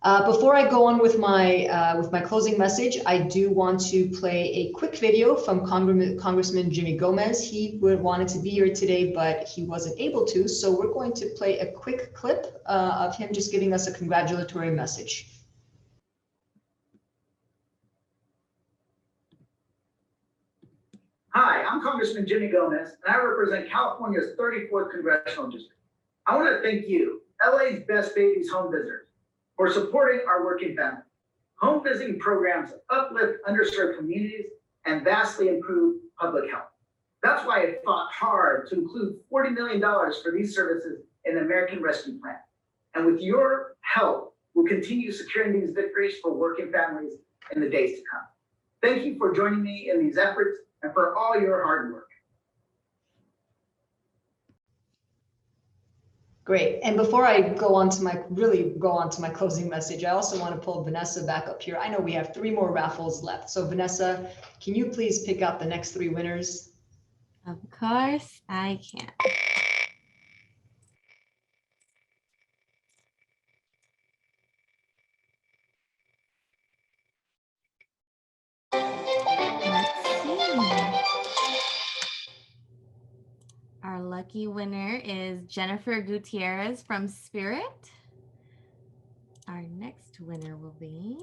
Before I go on with my closing message, I do want to play a quick video from Congressman Jimmy Gomez. He wanted to be here today, but he wasn't able to. So we're going to play a quick clip of him just giving us a congratulatory message. Hi, I'm Congressman Jimmy Gomez, and I represent California's 34th Congressional District. I want to thank you, LA's Best Babies home visitors, for supporting our working family. Home visiting programs uplift underserved communities and vastly improve public health. That's why I fought hard to include $40 million for these services in the American Rescue Plan. And with your help, we'll continue securing these victories for working families in the days to come. Thank you for joining me in these efforts and for all your hard work. Great. And before I go on to my closing message, I also want to pull Vanessa back up here. I know we have 3 more raffles left. So Vanessa, can you please pick out the next 3 winners? Of course I can. Let's see. Our lucky winner is Jennifer Gutierrez from Spirit. Our next winner will be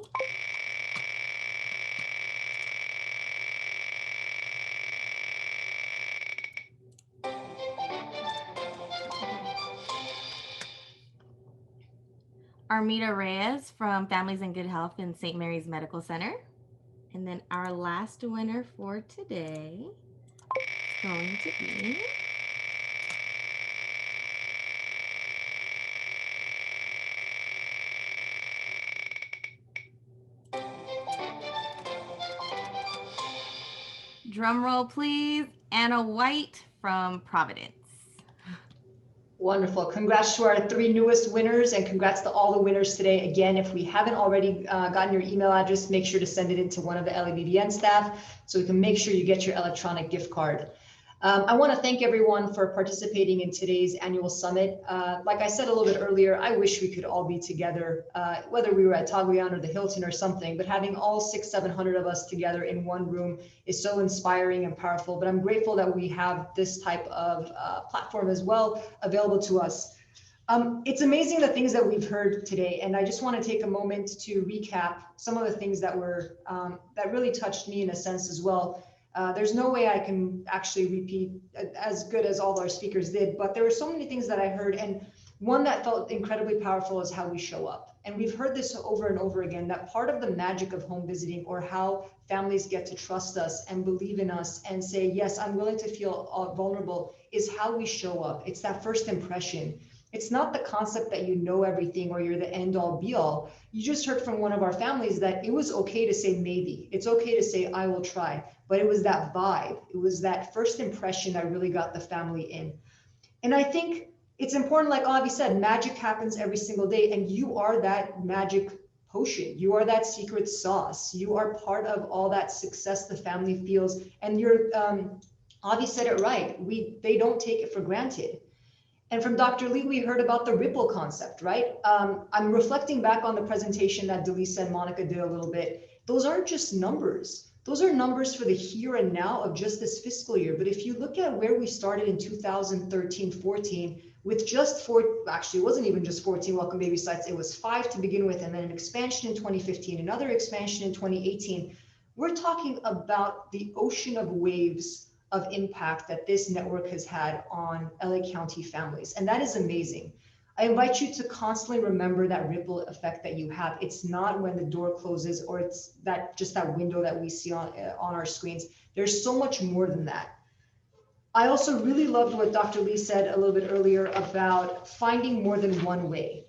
Armida Reyes from Families in Good Health in St. Mary's Medical Center. And then our last winner for today is going to be drum roll, please, Anna White from Providence. Wonderful. Congrats to our 3 newest winners, and congrats to all the winners today. Again, if we haven't already gotten your email address, make sure to send it into one of the LABBN staff so we can make sure you get your electronic gift card. I want to thank everyone for participating in today's annual summit. Like I said a little bit earlier, I wish we could all be together, whether we were at Taglian or the Hilton or something, but having all 600-700 of us together in one room is so inspiring and powerful. But I'm grateful that we have this type of platform as well available to us. It's amazing the things that we've heard today, and I just want to take a moment to recap some of the things that were that really touched me in a sense as well. There's no way I can actually repeat as good as all our speakers did, but there were so many things that I heard, and one that felt incredibly powerful is how we show up. And we've heard this over and over again, that part of the magic of home visiting, or how families get to trust us and believe in us and say, yes, I'm willing to feel vulnerable, is how we show up. It's that first impression. It's not the concept that you know everything or you're the end all be all. You just heard from one of our families that it was okay to say maybe. It's okay to say I will try. But it was that vibe. It was that first impression that really got the family in. And I think it's important, like Avi said, magic happens every single day, and you are that magic potion. You are that secret sauce. You are part of all that success the family feels. And you're, Avi said it right. They don't take it for granted. And from Dr. Lee, we heard about the ripple concept, right? I'm reflecting back on the presentation that Delisa and Monica did a little bit. Those aren't just numbers. Those are numbers for the here and now of just this fiscal year. But if you look at where we started in 2013-14 with just 4, actually it wasn't even just 14 welcome baby sites, it was 5 to begin with, and then an expansion in 2015, another expansion in 2018. We're talking about the ocean of waves of impact that this network has had on LA County families. And that is amazing. I invite you to constantly remember that ripple effect that you have. It's not when the door closes or it's that just that window that we see on our screens. There's so much more than that. I also really loved what Dr. Lee said a little bit earlier about finding more than one way.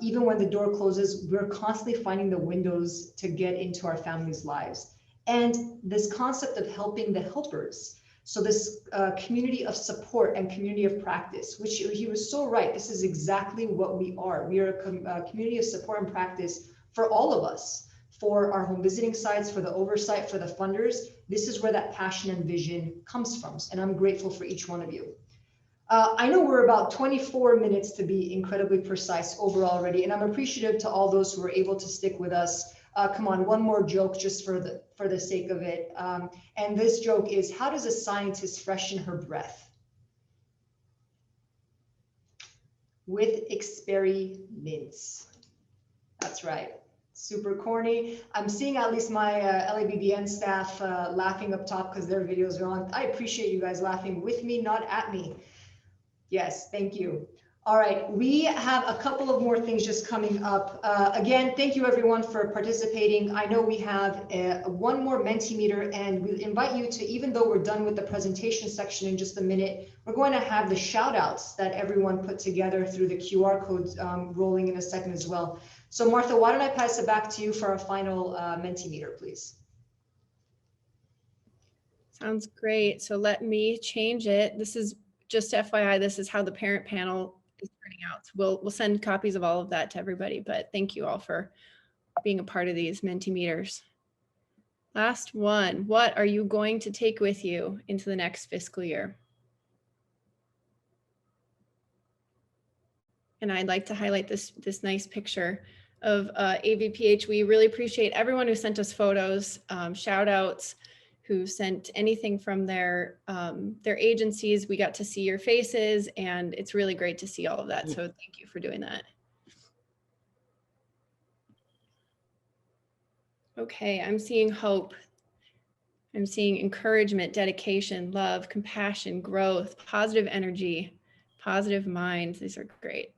Even when the door closes, we're constantly finding the windows to get into our families' lives. And this concept of helping the helpers. So this community of support and community of practice, which he was so right. This is exactly what we are. We are a community of support and practice for all of us, for our home visiting sites, for the oversight, for the funders. This is where that passion and vision comes from. And I'm grateful for each one of you. I know we're about 24 minutes to be incredibly precise over already, and I'm appreciative to all those who were able to stick with us. Come on, one more joke just for the sake of it. And this joke is, how does a scientist freshen her breath? With experiments. That's right. Super corny. I'm seeing at least my LABDN staff laughing up top because their videos are on. I appreciate you guys laughing with me, not at me. Yes, thank you. All right, we have a couple of more things just coming up. Again, thank you everyone for participating. I know we have one more Mentimeter, and we invite you to, even though we're done with the presentation section in just a minute, we're going to have the shout outs that everyone put together through the QR codes rolling in a second as well. So Martha, why don't I pass it back to you for our final Mentimeter, please? Sounds great. So let me change it. This is just FYI, this is how the parent panel is turning out. So we'll send copies of all of that to everybody, but thank you all for being a part of these Mentimeters. Last one, what are you going to take with you into the next fiscal year? And I'd like to highlight this nice picture of AVPH. We really appreciate everyone who sent us photos, shout outs, who sent anything from their agencies. We got to see your faces, and it's really great to see all of that. So thank you for doing that. Okay, I'm seeing hope. I'm seeing encouragement, dedication, love, compassion, growth, positive energy, positive minds. These are great.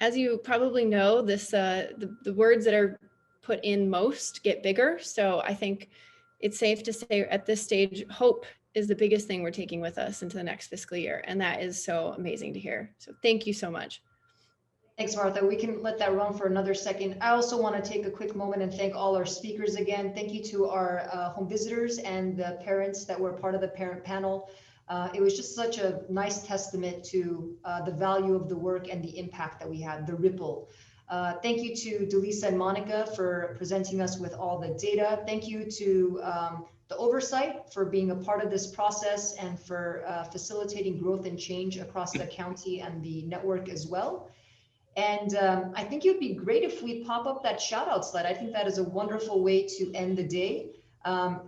As you probably know, this the words that are put in most get bigger. So I think it's safe to say at this stage, hope is the biggest thing we're taking with us into the next fiscal year. And that is so amazing to hear. So thank you so much. Thanks, Martha. We can let that run for another second. I also want to take a quick moment and thank all our speakers again. Thank you to our home visitors and the parents that were part of the parent panel. It was just such a nice testament to the value of the work and the impact that we had, the ripple. Thank you to Delisa and Monica for presenting us with all the data. Thank you to the oversight for being a part of this process and for facilitating growth and change across the county and the network as well. And I think it would be great if we pop up that shout out slide. I think that is a wonderful way to end the day.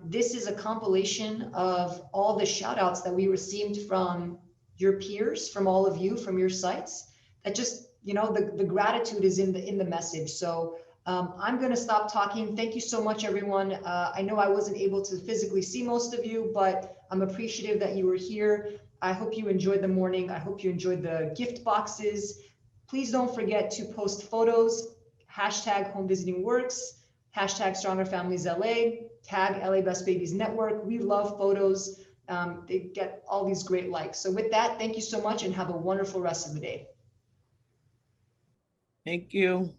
This is a compilation of all the shout outs that we received from your peers, from all of you, from your sites. That just, you know, the gratitude is in the message. So I'm going to stop talking. Thank you so much, everyone. I know I wasn't able to physically see most of you, but I'm appreciative that you were here. I hope you enjoyed the morning. I hope you enjoyed the gift boxes. Please don't forget to post photos, hashtag home visiting works, hashtag Stronger Families LA, tag LA Best Babies Network. We love photos. They get all these great likes. So with that, thank you so much and have a wonderful rest of the day. Thank you.